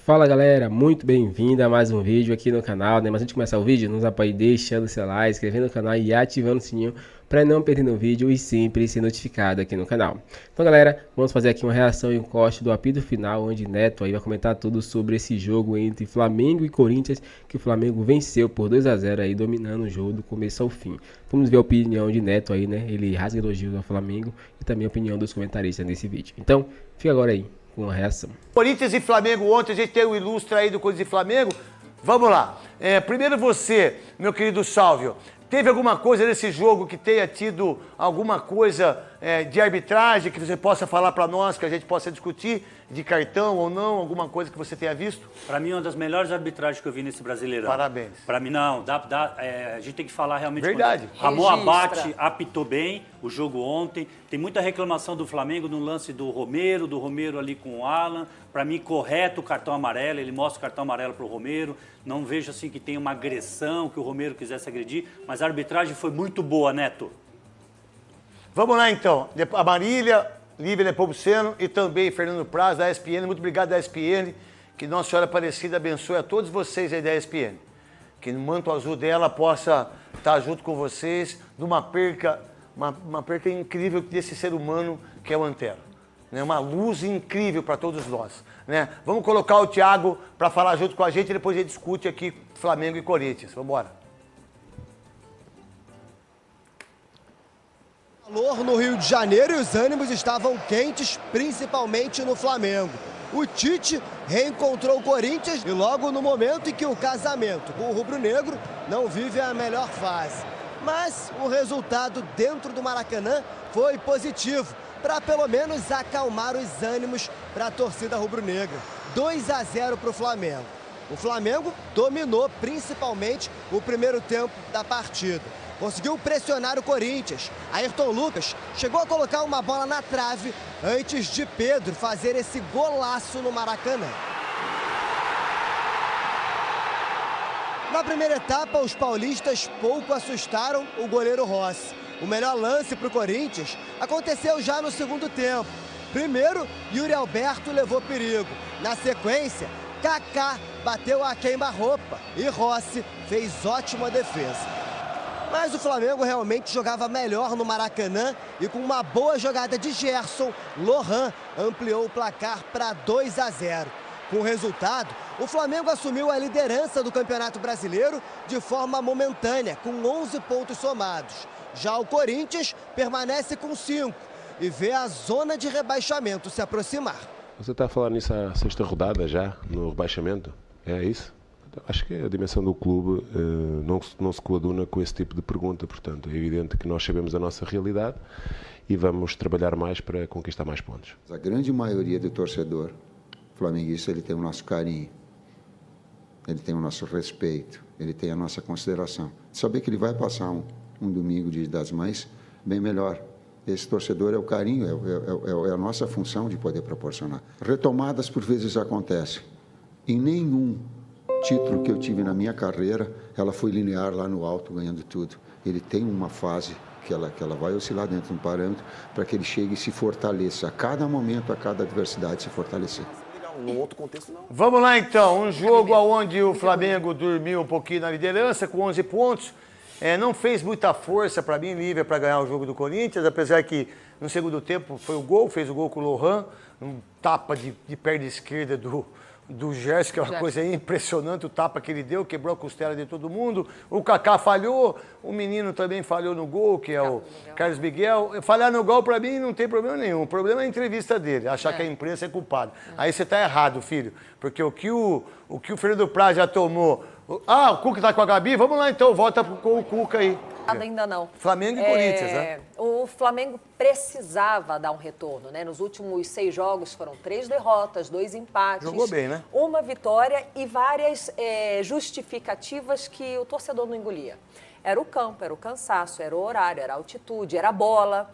Fala galera, muito bem-vindo a mais um vídeo aqui no canal, né? Mas antes de começar o vídeo, nos apoie deixando seu like, inscrevendo no canal e ativando o sininho para não perder nenhum vídeo e sempre ser notificado aqui no canal. Então galera, vamos fazer aqui uma reação e um corte do apito final, onde Neto aí vai comentar tudo sobre esse jogo entre Flamengo e Corinthians, que o Flamengo venceu por 2 a 0 aí, dominando o jogo do começo ao fim. Vamos ver a opinião de Neto aí, né? Ele rasga elogios ao Flamengo e também a opinião dos comentaristas nesse vídeo. Então, fica agora aí com a reação. Corinthians e Flamengo ontem, a gente tem o ilustre aí do Corinthians e Flamengo. Vamos lá. Primeiro você, meu querido Sálvio, teve alguma coisa nesse jogo que tenha tido alguma coisa de arbitragem que você possa falar para nós, que a gente possa discutir, de cartão ou não, alguma coisa que você tenha visto? Para mim, uma das melhores arbitragens que eu vi nesse Brasileirão. Parabéns. Para mim, não, a gente tem que falar realmente. Verdade. Ramon Abate apitou bem o jogo ontem. Tem muita reclamação do Flamengo no lance do Romero ali com o Alan. Para mim, correto o cartão amarelo, ele mostra o cartão amarelo para o Romero. Não vejo assim que tem uma agressão, que o Romero quisesse agredir, mas a arbitragem foi muito boa, Neto. Vamos lá então. A Marília, Lívia Nepomuceno e também Fernando Praz, da ESPN. Muito obrigado da ESPN. Que Nossa Senhora Aparecida abençoe a todos vocês aí da ESPN. Que no manto azul dela possa estar junto com vocês numa perca, uma perca incrível desse ser humano que é o Antero. Né? Uma luz incrível para todos nós. Né? Vamos colocar o Thiago para falar junto com a gente e depois a gente discute aqui Flamengo e Corinthians. Vamos embora. Calor no Rio de Janeiro e os ânimos estavam quentes, principalmente no Flamengo. O Tite reencontrou o Corinthians e logo no momento em que o casamento com o rubro-negro não vive a melhor fase. Mas o resultado dentro do Maracanã foi positivo, para pelo menos acalmar os ânimos para a torcida rubro-negra. 2 a 0 para o Flamengo. O Flamengo dominou principalmente o primeiro tempo da partida. Conseguiu pressionar o Corinthians. Ayrton Lucas chegou a colocar uma bola na trave antes de Pedro fazer esse golaço no Maracanã. Na primeira etapa, os paulistas pouco assustaram o goleiro Rossi. O melhor lance para o Corinthians aconteceu já no segundo tempo. Primeiro, Yuri Alberto levou perigo. Na sequência, Kaká bateu a queima-roupa e Rossi fez ótima defesa. Mas o Flamengo realmente jogava melhor no Maracanã e com uma boa jogada de Gerson, Lohan ampliou o placar para 2 a 0. Com o resultado, o Flamengo assumiu a liderança do Campeonato Brasileiro de forma momentânea, com 11 pontos somados. Já o Corinthians permanece com 5 e vê a zona de rebaixamento se aproximar. Você está a falar nisso à sexta rodada já, no rebaixamento? É isso? Acho que a dimensão do clube não se coaduna com esse tipo de pergunta, portanto é evidente que nós sabemos a nossa realidade e vamos trabalhar mais para conquistar mais pontos. A grande maioria do torcedor flamenguista, ele tem o nosso carinho, ele tem o nosso respeito, ele tem a nossa consideração. Saber que ele vai passar um domingo das Mães bem melhor. Esse torcedor é o carinho, é a nossa função de poder proporcionar. Retomadas por vezes acontecem. Em nenhum título que eu tive na minha carreira, ela foi linear lá no alto, ganhando tudo. Ele tem uma fase que ela vai oscilar dentro de um parâmetro para que ele chegue e se fortaleça. A cada momento, a cada adversidade se fortalecer. No outro contexto, não. Vamos lá então, um jogo onde o Flamengo dormiu um pouquinho na liderança com 11 pontos. Não fez muita força para mim, Lívia, para ganhar o jogo do Corinthians, apesar que no segundo tempo foi o gol, fez o gol com o Lohan, um tapa de perna esquerda do Gerson, que é uma coisa impressionante, o tapa que ele deu, quebrou a costela de todo mundo. O Kaká falhou, o menino também falhou no gol, que é o Carlos Miguel. Falhar no gol, para mim, não tem problema nenhum. O problema é a entrevista dele, achar que a imprensa é culpada. Aí você está errado, filho, porque o que o Fernando Praz já tomou... o Cuca está com a Gabi? Vamos lá, então, volta com o Cuca aí. Ainda não. Flamengo e Corinthians, né? O Flamengo precisava dar um retorno, né? Nos últimos 6 jogos foram 3 derrotas, 2 empates. Jogou bem, né? Uma vitória e várias justificativas que o torcedor não engolia. Era o campo, era o cansaço, era o horário, era a altitude, era a bola.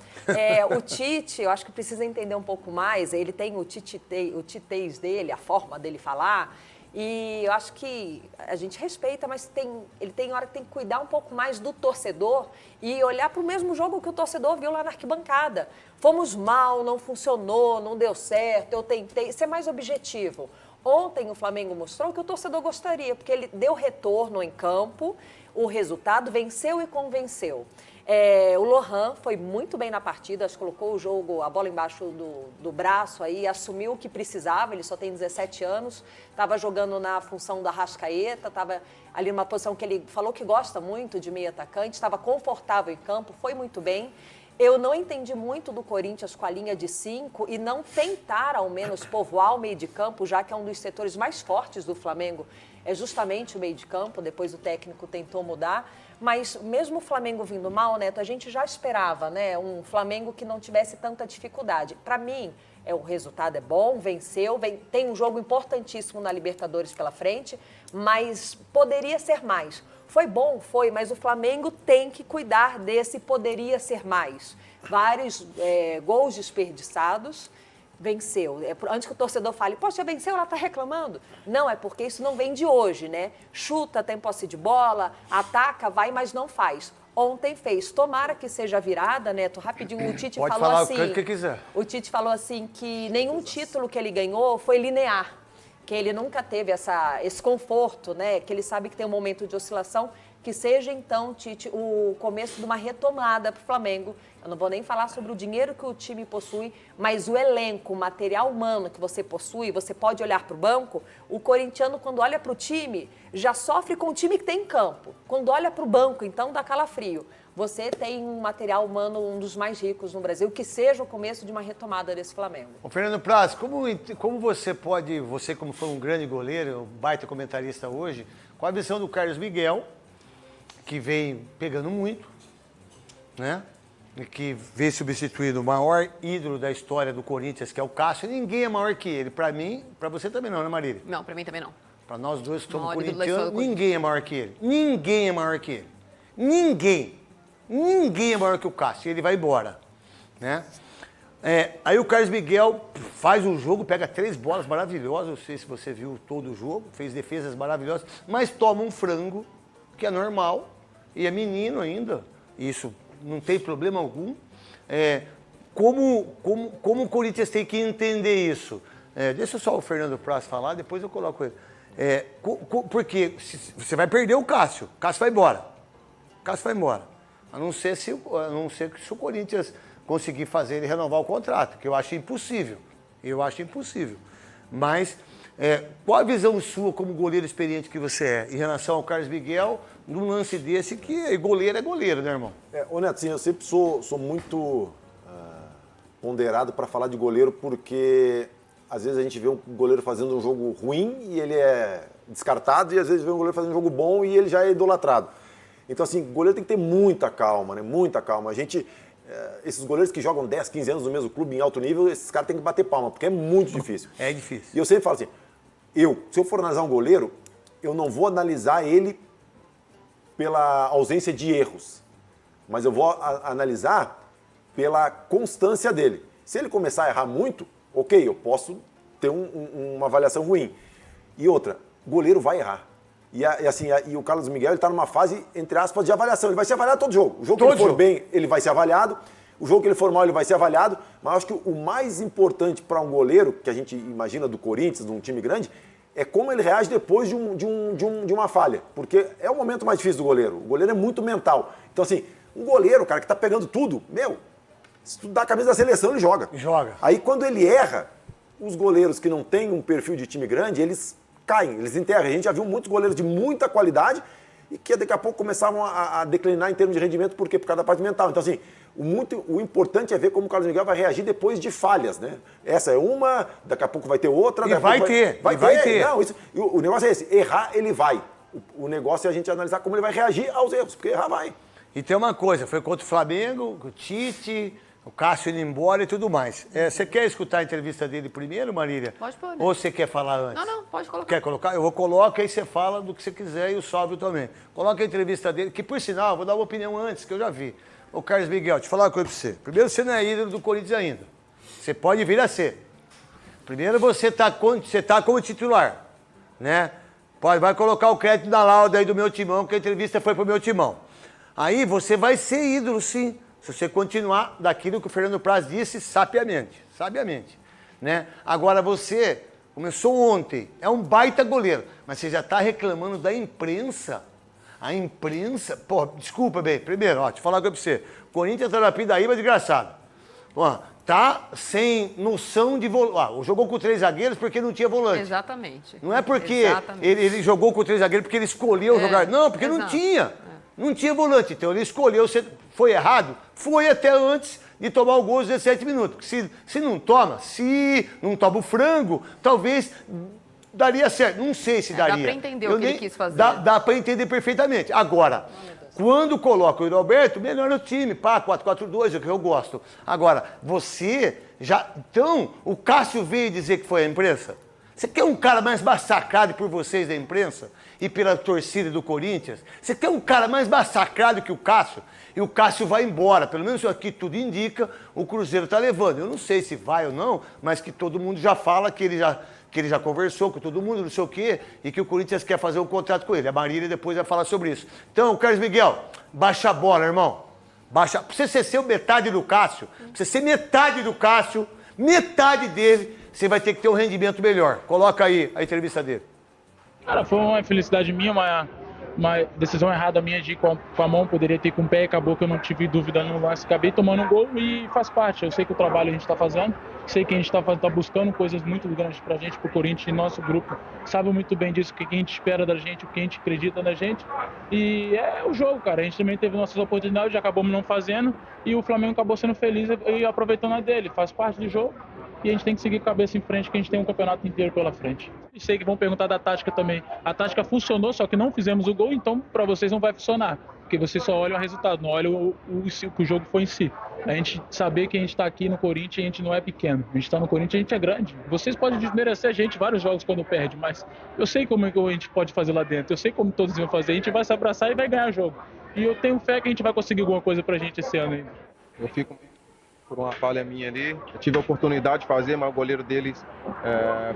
O Tite, eu acho que precisa entender um pouco mais. Ele tem o titez dele, a forma dele falar. E eu acho que a gente respeita, mas ele tem hora que tem que cuidar um pouco mais do torcedor e olhar para o mesmo jogo que o torcedor viu lá na arquibancada. Fomos mal, não funcionou, não deu certo, eu tentei ser mais objetivo. Ontem o Flamengo mostrou o que o torcedor gostaria, porque ele deu retorno em campo, o resultado venceu e convenceu. O Lohan foi muito bem na partida, acho que colocou o jogo, a bola embaixo do braço aí, assumiu o que precisava, ele só tem 17 anos, estava jogando na função da Arrascaeta, estava ali numa posição que ele falou que gosta muito de meio atacante, estava confortável em campo, foi muito bem. Eu não entendi muito do Corinthians com a linha de 5 e não tentar, ao menos, povoar o meio de campo, já que é um dos setores mais fortes do Flamengo, é justamente o meio de campo, depois o técnico tentou mudar. Mas mesmo o Flamengo vindo mal, Neto, a gente já esperava, né? Um Flamengo que não tivesse tanta dificuldade. Para mim, o resultado é bom, venceu, tem um jogo importantíssimo na Libertadores pela frente, mas poderia ser mais. Foi bom, foi, mas o Flamengo tem que cuidar desse poderia ser mais. Vários gols desperdiçados, venceu. Antes que o torcedor fale, poxa, venceu, ela está reclamando. Não, é porque isso não vem de hoje, né? Chuta, tem posse de bola, ataca, vai, mas não faz. Ontem fez. Tomara que seja virada, Neto. Rapidinho, o Tite Pode falou falar assim... o que quiser. O Tite falou assim que nenhum título que ele ganhou foi linear. Que ele nunca teve esse conforto, né? Que ele sabe que tem um momento de oscilação, que seja então, Tite, o começo de uma retomada para o Flamengo. Eu não vou nem falar sobre o dinheiro que o time possui, mas o elenco, o material humano que você possui, você pode olhar para o banco. O corintiano, quando olha para o time, já sofre com o time que tem em campo. Quando olha para o banco, então dá calafrio. Você tem um material humano, um dos mais ricos no Brasil, que seja o começo de uma retomada desse Flamengo. Ô, Fernando Praz, como você pode, você como foi um grande goleiro, um baita comentarista hoje, qual a visão do Carlos Miguel, que vem pegando muito, né? E que vem substituindo o maior ídolo da história do Corinthians, que é o Cássio. Ninguém é maior que ele. Para mim, para você também não, né, Marília? Não, para mim também não. Para nós dois que somos Maior ídolo da corintianos, história do ninguém é maior que ele. Ninguém é maior que ele. Ninguém. Ninguém é maior que o Cássio. Ele vai embora, né? Aí o Carlos Miguel faz um jogo, pega 3 bolas maravilhosas, não sei se você viu todo o jogo, fez defesas maravilhosas, mas toma um frango, que é normal, e é menino ainda, isso não tem problema algum. Como o Corinthians tem que entender isso? Deixa só o Fernando Praz falar, depois eu coloco ele. Porque você vai perder o Cássio vai embora. O Cássio vai embora. A não ser se o Corinthians conseguir fazer ele renovar o contrato, que eu acho impossível. Mas qual a visão sua como goleiro experiente que você é em relação ao Carlos Miguel num lance desse que goleiro é goleiro, né, irmão? Ô Neto, sim, eu sempre sou muito ponderado para falar de goleiro, porque às vezes a gente vê um goleiro fazendo um jogo ruim e ele é descartado, e às vezes vê um goleiro fazendo um jogo bom e ele já é idolatrado. Então, assim, o goleiro tem que ter muita calma, né? Muita calma. Esses goleiros que jogam 10, 15 anos no mesmo clube em alto nível, esses caras têm que bater palma, porque é muito difícil. É difícil. E eu sempre falo assim, se eu for analisar um goleiro, eu não vou analisar ele pela ausência de erros, mas eu vou analisar pela constância dele. Se ele começar a errar muito, ok, eu posso ter uma avaliação ruim. E outra, o goleiro vai errar. E o Carlos Miguel está numa fase, entre aspas, de avaliação. Ele vai ser avaliado todo jogo. O jogo que ele for bem, ele vai ser avaliado. O jogo que ele for mal, ele vai ser avaliado. Mas eu acho que o mais importante para um goleiro, que a gente imagina do Corinthians, de um time grande, é como ele reage depois de uma falha. Porque é o momento mais difícil do goleiro. O goleiro é muito mental. Então, assim, um goleiro, cara, que está pegando tudo, se tu dá a camisa da seleção, ele joga. Aí, quando ele erra, os goleiros que não têm um perfil de time grande, eles caem, eles enterram. A gente já viu muitos goleiros de muita qualidade e que daqui a pouco começavam a declinar em termos de rendimento, por quê? Por causa da parte mental. Então, assim, o importante é ver como o Carlos Miguel vai reagir depois de falhas, né? Essa é uma, daqui a pouco vai ter outra. E vai ter. Não, o negócio é esse, errar ele vai. O negócio é a gente analisar como ele vai reagir aos erros, porque errar vai. E tem uma coisa, foi contra o Flamengo, o Tite, o Cássio indo embora e tudo mais. Você quer escutar a entrevista dele primeiro, Marília? Pode pôr. Ou você quer falar antes? Não, pode colocar. Quer colocar? Eu vou colocar, aí você fala do que você quiser e o Sóbrio também. Coloca a entrevista dele, que por sinal, vou dar uma opinião antes, que eu já vi. Ô Carlos Miguel, deixa eu falar uma coisa pra você. Primeiro, você não é ídolo do Corinthians ainda. Você pode vir a ser. Primeiro, você tá como titular, né? Vai colocar o crédito na lauda aí do meu timão, que a entrevista foi pro meu timão. Aí você vai ser ídolo, sim. Se você continuar daquilo que o Fernando Praz disse sabiamente, né? Agora você Começou ontem. É um baita goleiro. Mas você já está reclamando da imprensa. A imprensa... Pô, desculpa, bem. Primeiro, ó, deixa eu falar uma coisa pra você. Corinthians tá na pindaíba desgraçado. Ó, tá sem noção de volante. Jogou com 3 zagueiros porque não tinha volante. Exatamente. Não é porque ele jogou com 3 zagueiros porque ele escolheu jogar. Não, porque não tinha. Não tinha volante. Então ele escolheu. Foi errado? Foi até antes de tomar o gol aos 17 minutos. Porque se não toma o frango, talvez daria certo. Não sei se daria. Dá pra entender o que ele quis fazer. Dá pra entender perfeitamente. Agora, quando coloca o Yuri Alberto, melhora o time. Pá, 4-4-2, é o que eu gosto. Agora, você já... Então, o Cássio veio dizer que foi a imprensa? Você quer um cara mais massacrado por vocês da imprensa e pela torcida do Corinthians? Você quer um cara mais massacrado que o Cássio? E o Cássio vai embora. Pelo menos aqui tudo indica, o Cruzeiro está levando. Eu não sei se vai ou não, mas que todo mundo já fala que ele já conversou com todo mundo, não sei o quê, e que o Corinthians quer fazer um contrato com ele. A Marília depois vai falar sobre isso. Então, Carlos Miguel, baixa a bola, irmão. Baixa. Pra você ser metade do Cássio, pra você ser metade do Cássio, metade dele, você vai ter que ter um rendimento melhor. Coloca aí a entrevista dele. Cara, foi uma infelicidade minha, uma decisão errada minha de ir com a mão, poderia ter com o pé, acabou que eu não tive dúvida no lance, acabei tomando um gol e faz parte. Eu sei que o trabalho a gente está fazendo, sei que a gente está buscando coisas muito grandes pra gente, pro Corinthians, e nosso grupo sabe muito bem disso, o que a gente espera da gente, o que a gente acredita na gente, e é o jogo, cara. A gente também teve nossas oportunidades, já acabamos não fazendo, e o Flamengo acabou sendo feliz e aproveitando a dele, faz parte do jogo. E a gente tem que seguir cabeça em frente, que a gente tem um campeonato inteiro pela frente. E sei que vão perguntar da tática também. A tática funcionou, só que não fizemos o gol, então para vocês não vai funcionar. Porque vocês só olham o resultado, não olham o que o jogo foi em si. A gente saber que a gente está aqui no Corinthians, a gente não é pequeno. A gente está no Corinthians, a gente é grande. Vocês podem desmerecer a gente vários jogos quando perde, mas eu sei como é que a gente pode fazer lá dentro. Eu sei como todos vão fazer. A gente vai se abraçar e vai ganhar o jogo. E eu tenho fé que a gente vai conseguir alguma coisa pra gente esse ano ainda. Eu fico por uma falha minha ali. Eu tive a oportunidade de fazer, mas o goleiro deles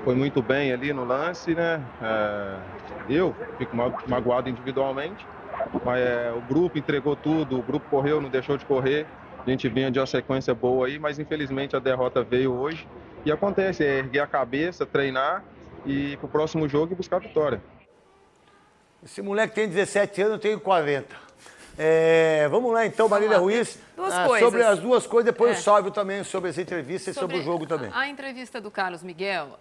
foi muito bem ali no lance, né? Eu fico magoado individualmente, mas o grupo entregou tudo, o grupo correu, não deixou de correr. A gente vinha de uma sequência boa aí, mas infelizmente a derrota veio hoje. E acontece, é erguer a cabeça, treinar e ir pro próximo jogo e buscar a vitória. Esse moleque tem 17 anos, eu tenho 40. Vamos lá então, Marília Ruiz, sobre as duas coisas, depois o Sálvio também sobre essa entrevista e sobre o jogo também. A entrevista do Carlos Miguel,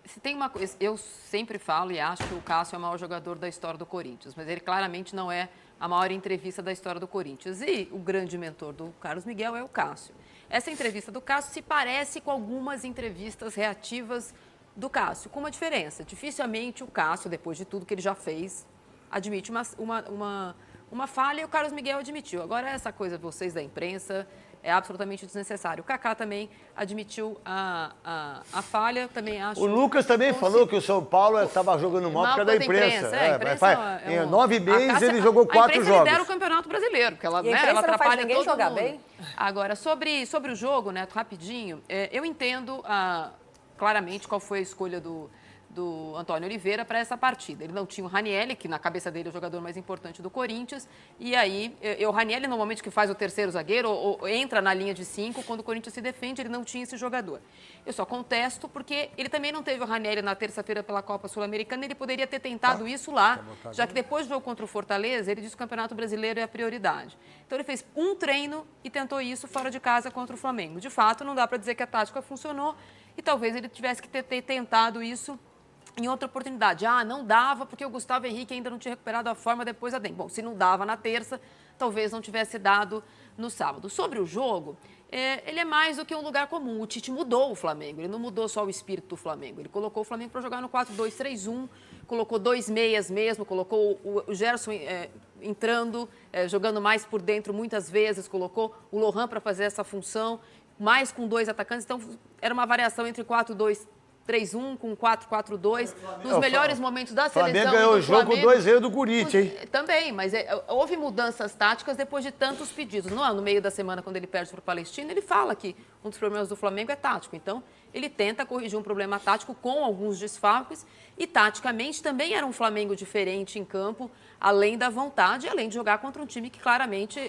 se tem uma coisa, eu sempre falo e acho que o Cássio é o maior jogador da história do Corinthians, mas ele claramente não é a maior entrevista da história do Corinthians. E o grande mentor do Carlos Miguel é o Cássio. Essa entrevista do Cássio se parece com algumas entrevistas reativas do Cássio, com uma diferença. Dificilmente o Cássio, depois de tudo que ele já fez, admite uma falha, e o Carlos Miguel admitiu. Agora, essa coisa de vocês da imprensa é absolutamente desnecessário. O Kaká também admitiu a falha, também acho... O Lucas também falou que o São Paulo estava jogando mal por causa da imprensa. Em 9 meses ele jogou 4 jogos. A imprensa lidera o Campeonato Brasileiro, porque ela atrapalha ninguém jogar bem. Agora, sobre o jogo, né, rapidinho, eu entendo claramente qual foi a escolha do Antônio Oliveira para essa partida. Ele não tinha o Ranieri, que na cabeça dele é o jogador mais importante do Corinthians, e aí o Ranieri, no momento que faz o terceiro zagueiro, ou entra na linha de 5, quando o Corinthians se defende, ele não tinha esse jogador. Eu só contesto porque ele também não teve o Ranieri na terça-feira pela Copa Sul-Americana, ele poderia ter tentado isso lá, já que depois do jogo contra o Fortaleza, ele disse que o Campeonato Brasileiro é a prioridade. Então ele fez um treino e tentou isso fora de casa contra o Flamengo. De fato, não dá para dizer que a tática funcionou, e talvez ele tivesse que ter tentado isso em outra oportunidade. Não dava porque o Gustavo Henrique ainda não tinha recuperado a forma depois da dengue. Bom, se não dava na terça, talvez não tivesse dado no sábado. Sobre o jogo, ele é mais do que um lugar comum. O Tite mudou o Flamengo, ele não mudou só o espírito do Flamengo. Ele colocou o Flamengo para jogar no 4-2-3-1, colocou 2 meias mesmo, colocou o Gerson entrando, jogando mais por dentro muitas vezes, colocou o Lohan para fazer essa função, mais com 2 atacantes. Então, era uma variação entre 4-2-3-1 com 4-4-2, nos melhores momentos da seleção. O Flamengo ganhou o jogo com 2-0 do Corinthians, hein? Também, mas houve mudanças táticas depois de tantos pedidos. No meio da semana, quando ele perde para o Palestino, ele fala que um dos problemas do Flamengo é tático. Então, ele tenta corrigir um problema tático com alguns desfalques e, taticamente, também era um Flamengo diferente em campo, além da vontade, além de jogar contra um time que claramente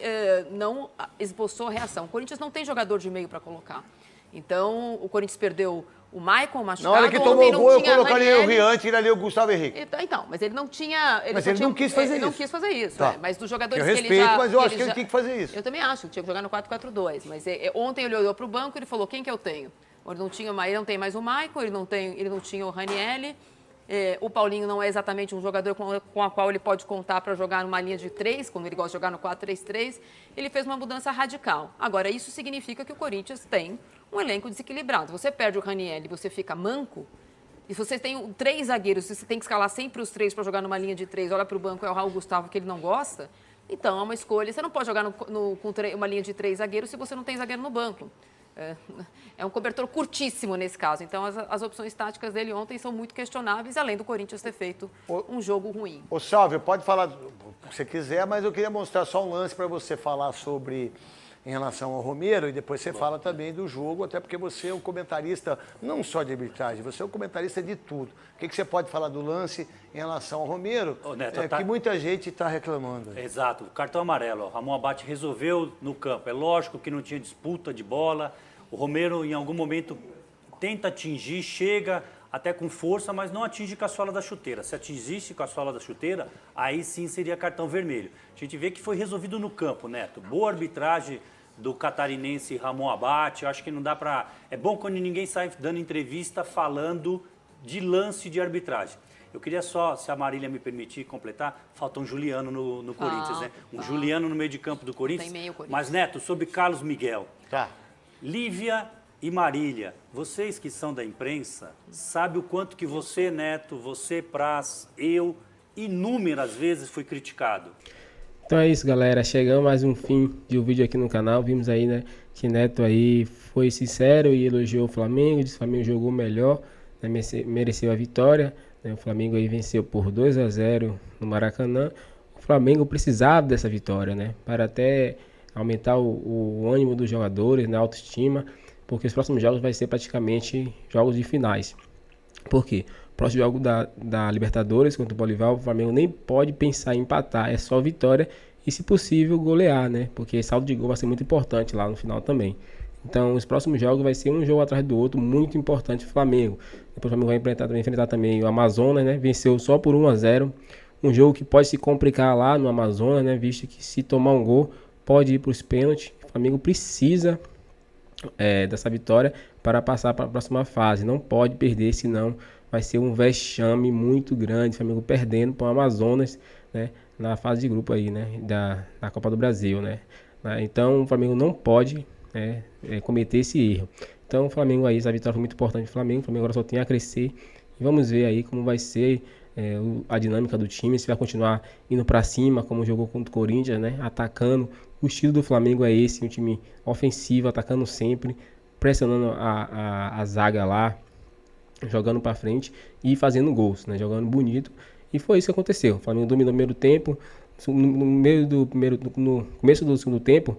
não esboçou reação. O Corinthians não tem jogador de meio para colocar. Então, o Corinthians perdeu o Maicon machucado. Na hora que tomou o gol, eu colocaria o Rian, tiraria o Gustavo Henrique. Então, mas ele não tinha... Mas ele não quis fazer isso. Ele não quis fazer isso, Tá. Mas dos jogadores Eu que respeito, ele já... mas eu acho que ele tinha que fazer isso. Eu também acho, que tinha que jogar no 4-4-2. Mas ontem ele olhou para o banco e ele falou, quem que eu tenho? Ele não tem mais o Maicon, ele não tinha o Ranieri. O Paulinho não é exatamente um jogador com a qual ele pode contar para jogar numa linha de 3, como ele gosta de jogar no 4-3-3. Ele fez uma mudança radical. Agora, isso significa que o Corinthians tem um elenco desequilibrado. Você perde o Ranieri, você fica manco, e se você tem 3 zagueiros, você tem que escalar sempre os 3 para jogar numa linha de 3, olha para o banco, é o Raul Gustavo que ele não gosta, então é uma escolha. Você não pode jogar com uma linha de 3 zagueiros se você não tem zagueiro no banco. É um cobertor curtíssimo nesse caso. Então, as opções táticas dele ontem são muito questionáveis, além do Corinthians ter feito um jogo ruim. Ô, Sálvio, pode falar o que você quiser, mas eu queria mostrar só um lance para você falar sobre em relação ao Romero e depois você fala também do jogo, até porque você é um comentarista não só de arbitragem, você é um comentarista de tudo. O que você pode falar do lance em relação ao Romero, Neto, que muita gente está reclamando. Exato, cartão amarelo. Ramon Abate resolveu no campo. É lógico que não tinha disputa de bola. O Romero, em algum momento, tenta atingir, chega até com força, mas não atinge com a sola da chuteira. Se atingisse com a sola da chuteira, aí sim seria cartão vermelho. A gente vê que foi resolvido no campo, Neto. Boa arbitragem do catarinense Ramon Abate. Eu acho que não dá para... É bom quando ninguém sai dando entrevista falando de lance de arbitragem. Eu queria só, se a Marília me permitir completar, falta um Juliano no Corinthians, né? Juliano no meio de campo do Corinthians. Mas, Neto, sobre Carlos Miguel. Tá. Lívia e Marília, vocês que são da imprensa, sabem o quanto que você, Neto, você, Praz, eu, inúmeras vezes fui criticado. Então é isso, galera. Chegamos mais um fim de um vídeo aqui no canal. Vimos aí, né, que Neto aí foi sincero e elogiou o Flamengo. Disse que o Flamengo jogou melhor, né, mereceu a vitória. Né, o Flamengo aí venceu por 2-0 no Maracanã. O Flamengo precisava dessa vitória, né, para até aumentar o ânimo dos jogadores, né, a autoestima, porque os próximos jogos vai ser praticamente jogos de finais. Por quê? O próximo jogo da Libertadores contra o Bolivar, o Flamengo nem pode pensar em empatar, é só vitória e, se possível, golear, né? Porque saldo de gol vai ser muito importante lá no final também. Então, os próximos jogos vai ser um jogo atrás do outro, muito importante para o Flamengo. Depois o Flamengo vai enfrentar também o Amazonas, né? Venceu só por 1-0. Um jogo que pode se complicar lá no Amazonas, né? Visto que se tomar um gol, pode ir para os pênaltis. O Flamengo precisa dessa vitória para passar para a próxima fase. Não pode perder, senão vai ser um vexame muito grande. O Flamengo perdendo para o Amazonas, né, na fase de grupo aí, né, da Copa do Brasil, né. Então o Flamengo não pode cometer esse erro. Então o Flamengo aí, essa vitória foi muito importante para o Flamengo. O Flamengo agora só tem a crescer e vamos ver aí como vai ser a dinâmica do time, se vai continuar indo para cima como jogou contra o Corinthians, né, atacando. O estilo do Flamengo é esse, um time ofensivo, atacando sempre, pressionando a zaga lá, jogando para frente e fazendo gols, né, jogando bonito. E foi isso que aconteceu. O Flamengo dominou o primeiro tempo, no começo do segundo tempo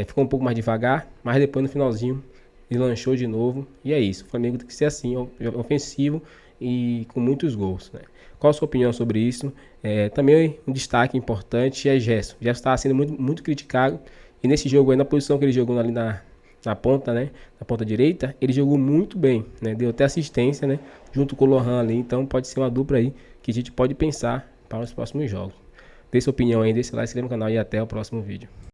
ficou um pouco mais devagar, mas depois no finalzinho ele lanchou de novo. E é isso, o Flamengo tem que ser assim, ofensivo e com muitos gols, né? Qual a sua opinião sobre isso? Também um destaque importante é Gerson. Gerson está sendo muito criticado. E nesse jogo aí, na posição que ele jogou ali na ponta, né, na ponta direita, ele jogou muito bem, né? Deu até assistência, né, junto com o Lohan ali. Então pode ser uma dupla aí que a gente pode pensar para os próximos jogos. Dê sua opinião aí, deixe like, se inscreva no canal e até o próximo vídeo.